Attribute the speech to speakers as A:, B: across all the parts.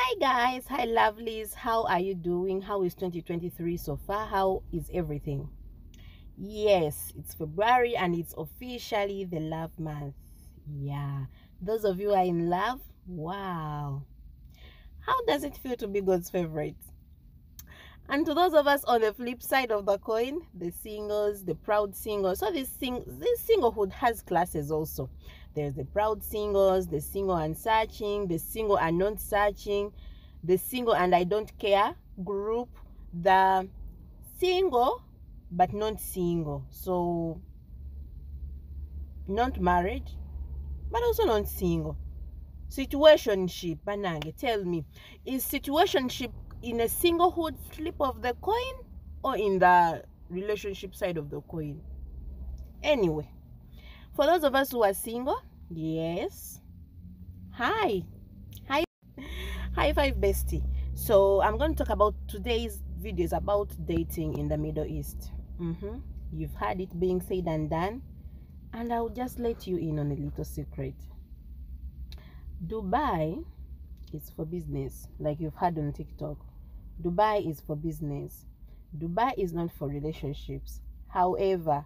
A: Hi guys, hi lovelies, how are you doing? How is 2023 so far? How is everything? Yes, it's February and it's officially the love month. Yeah, those of you who are in love, wow, how does it feel to be God's favorite? And to those of us on the flip side of the coin, the singles, the proud singles. So this singlehood has classes also. There's the proud singles, the single and searching, the single and not searching, the single and I don't care group, the single but not single. So not married, but also not single. Situationship, Banange, tell me, is situationship in a singlehood flip of the coin or in the relationship side of the coin? Anyway, for those of us who are single, yes, hi, hi, high five, bestie. So I'm going to talk about today's video is about dating in the Middle East. You've heard it being said and done, and I'll just let you in on a little secret. Dubai is for business, like you've heard on TikTok. Dubai is for business. Dubai is not for relationships. However,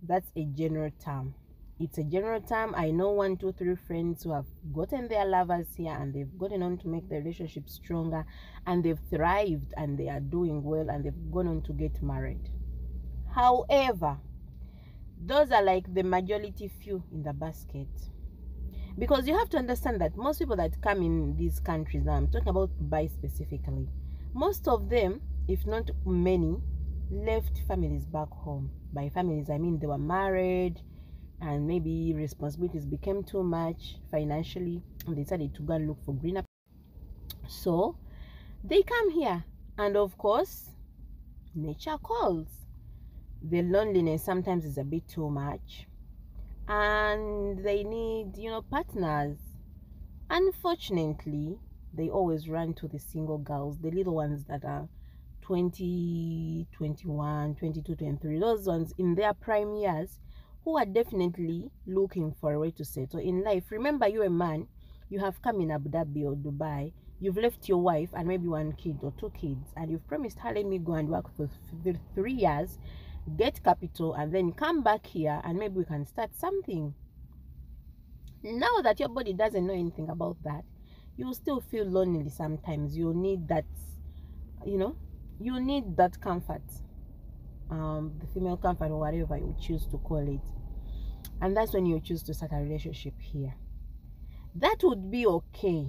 A: that's a general term. It's a general term. I know 1, 2, 3 friends who have gotten their lovers here and they've gotten on to make their relationship stronger and they've thrived and they are doing well and they've gone on to get married. However, those are like the majority few in the basket. Because you have to understand that most people that come in these countries, now I'm talking about Dubai specifically, most of them, if not many, left families back home. By families, I mean they were married and maybe responsibilities became too much financially and they decided to go and look for greener. So they come here, and of course, nature calls. The loneliness sometimes is a bit too much, and they need, partners. Unfortunately, they always run to the single girls, the little ones that are 20, 21, 22, 23, those ones in their prime years who are definitely looking for a way to settle in life. Remember, you're a man, you have come in Abu Dhabi or Dubai, you've left your wife and maybe 1 kid or 2 kids, and you've promised her, let me go and work for 3 years, get capital, and then come back here and maybe we can start something. Now that your body doesn't know anything about that, you still feel lonely sometimes. You need that, you need that comfort, the female comfort or whatever you choose to call it. And that's when you choose to start a relationship here. That would be okay,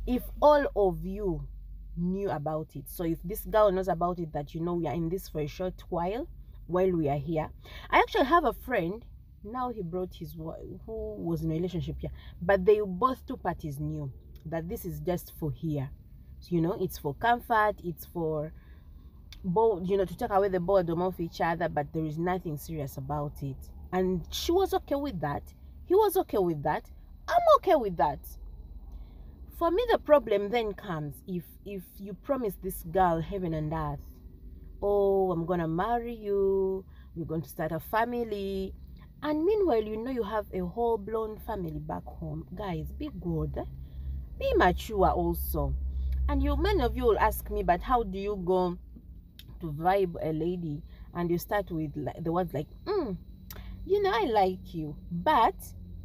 A: if all of you knew about it. So if this girl knows about it, that we are in this for a short while we are here. I actually have a friend. Now he brought his wife who was in a relationship here, but they both 2 parties knew that this is just for here. So, it's for comfort, it's for both, to take away the boredom of each other, but there is nothing serious about it. And she was okay with that. He was okay with that. I'm okay with that. For me, the problem then comes if you promise this girl heaven and earth, oh, I'm gonna marry you, we're going to start a family, and meanwhile you have a whole blown family back home. Guys, be good, be mature also. And many of you will ask me, but how do you go to vibe a lady and you start with the words like, I like you, but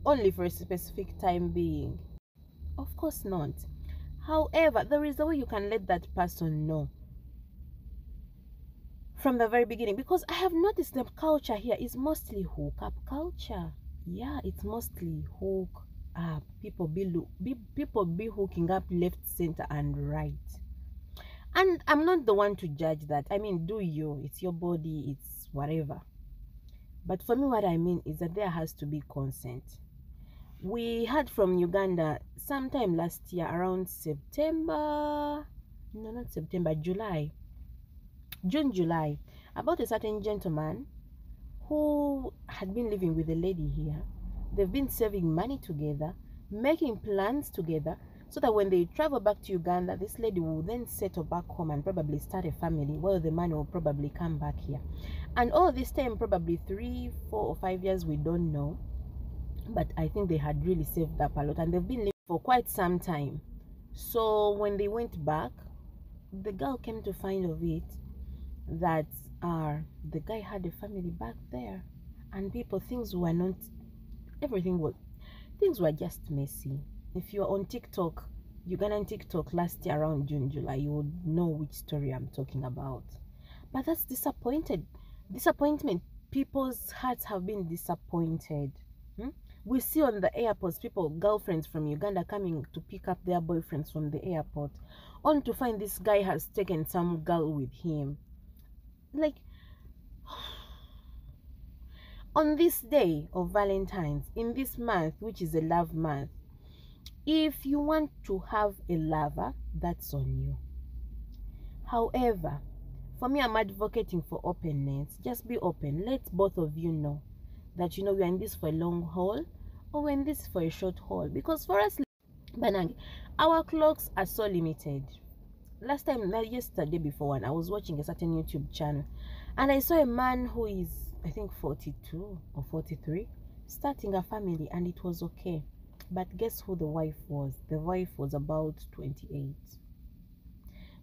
A: only for a specific time being? Of course not. However, there is a way you can let that person know from the very beginning, because I have noticed the culture here is mostly hook-up culture. Yeah, it's mostly hook up. People be hooking up left, center, and right. And I'm not the one to judge that. I mean, do you? It's your body, it's whatever. But for me, what I mean is that there has to be consent. We heard from Uganda sometime last year around June, July, about a certain gentleman who had been living with a lady here. They've been saving money together, making plans together, so that when they travel back to Uganda, this lady will then settle back home and probably start a family, while the man will probably come back here. And all this time, probably 3, 4, or 5 years, we don't know. But I think they had really saved up a lot, and they've been living for quite some time. So when they went back, the girl came to find of it that the guy had a family back there, and people, things were not, everything was, things were just messy. If you're on TikTok, Ugandan TikTok last year around June, July, you would know which story I'm talking about. But that's disappointment. People's hearts have been disappointed. We see on the airports people, girlfriends from Uganda coming to pick up their boyfriends from the airport, only to find this guy has taken some girl with him. Like, on this day of Valentines, in this month, which is a love month, if you want to have a lover, that's on you. However, for me, I'm advocating for openness. Just be open. Let both of you know that, we're in this for a long haul, or we're in this for a short haul. Because for us, our clocks are so limited. Yesterday before one, I was watching a certain YouTube channel, and I saw a man who is, I think, 42 or 43, starting a family, and it was okay. But guess who the wife was? The wife was about 28.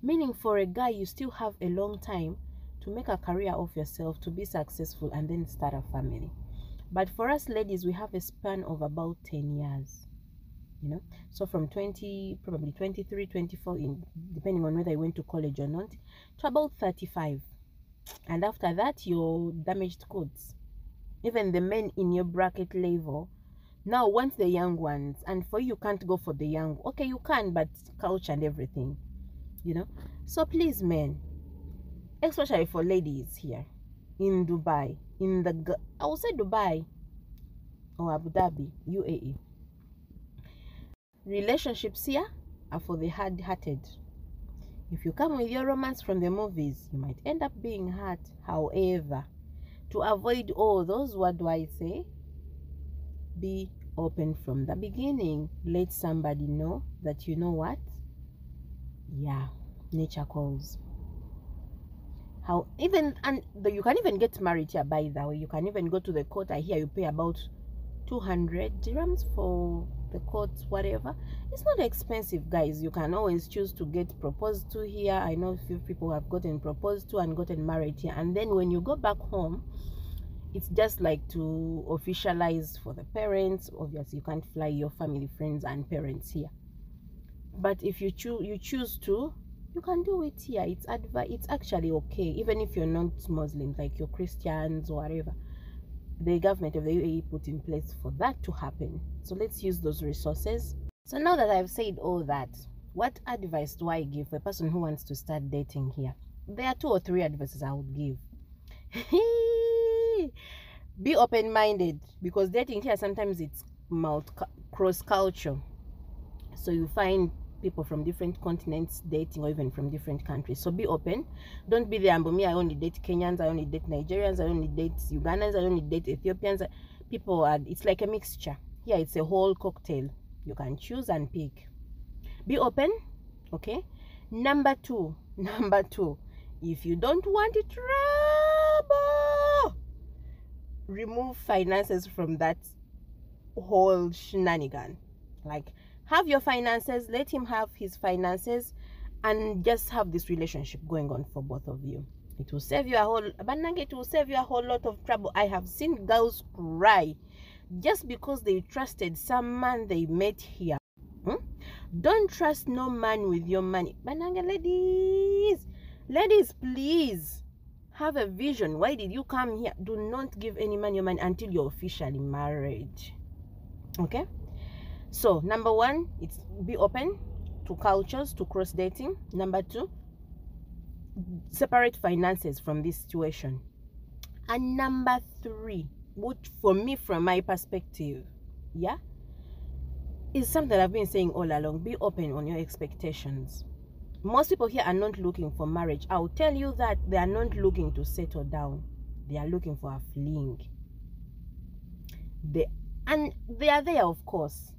A: Meaning, for a guy, you still have a long time to make a career of yourself, to be successful, and then start a family. But for us ladies, we have a span of about 10 years. So from 20, probably 23, 24, depending on whether you went to college or not, to about 35. And after that, you're damaged goods. Even the men in your bracket level now want the young ones, and for you can't go for the young. Okay, you can, but couch and everything, So please, men, especially for ladies here in Dubai, I will say Dubai or Abu Dhabi, UAE. Relationships here are for the hard-hearted. If you come with your romance from the movies, you might end up being hurt. However, to avoid all those, what do I say? Be open from the beginning. Let somebody know that, you know what? Yeah, nature calls. You can even get married here, by the way. You can even go to the court. I hear you pay about 200 dirhams for the court, whatever. It's not expensive, guys. You can always choose to get proposed to here. I know a few people have gotten proposed to and gotten married here, and then when you go back home, it's just like to officialize for the parents. Obviously, you can't fly your family, friends, and parents here. But if you choose to, you can do it here. It's actually okay, even if you're not Muslim, like you're Christians or whatever. The government of the UAE put in place for that to happen. So let's use those resources. So now that I've said all that, what advice do I give for a person who wants to start dating here? There are 2 or 3 advices I would give. Be open-minded, because dating here sometimes it's cross-culture. So you find people from different continents dating, or even from different countries. So be open. Don't be the Ambumi, I only date Kenyans, I only date Nigerians, I only date Ugandans, I only date Ethiopians. It's like a mixture. Here it's a whole cocktail. You can choose and pick. Be open, okay? Number two, if you don't want it trouble, remove finances from that whole shenanigan. Like, have your finances, let him have his finances, and just have this relationship going on for both of you. It will save you a whole lot of trouble. I have seen girls cry just because they trusted some man they met here. Don't trust no man with your money. Bananga ladies, please have a vision. Why did you come here? Do not give any man your money until you're officially married. Okay? So, number 1, it's be open to cultures, to cross dating. Number 2, separate finances from this situation. And number 3, which for me, from my perspective, is something I've been saying all along. Be open on your expectations. Most people here are not looking for marriage. I'll tell you that they are not looking to settle down. They are looking for a fling. They are there, of course.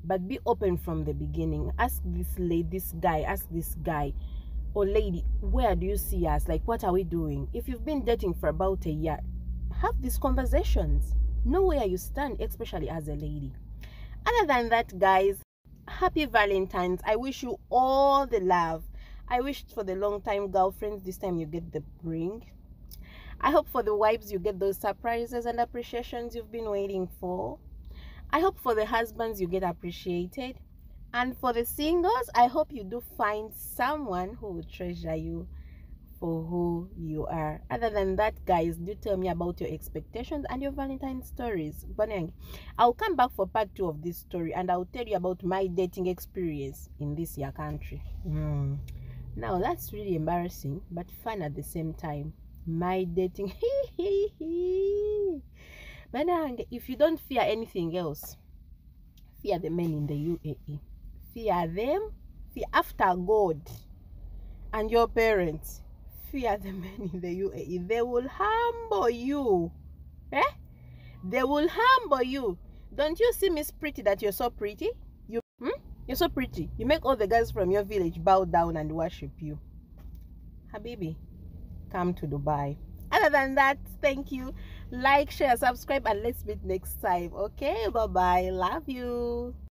A: But be open from the beginning. Ask this guy or lady, where do you see us? Like, what are we doing? If you've been dating for about a year, have these conversations. Know where you stand, especially as a lady. Other than that, guys, happy Valentines. I wish you all the love. I wish for the long time girlfriends, this time you get the ring. I hope for the wives you get those surprises and appreciations you've been waiting for. I hope for the husbands you get appreciated. And for the singles, I hope you do find someone who will treasure you for who you are. Other than that, guys, do tell me about your expectations and your Valentine stories. But I'll come back for part 2 of this story, and I'll tell you about my dating experience in this year country. Now that's really embarrassing but fun at the same time. My dating but if you don't fear anything else, fear the men in the UAE. Fear them. Fear after God and your parents. Fear the men in the UAE. They will humble you. They will humble you. Don't you see Miss Pretty that you're so pretty? You're so pretty. You make all the guys from your village bow down and worship you. Habibi, come to Dubai. Other than that, thank you. Like, share, subscribe, and let's meet next time. Okay, bye-bye. Love you.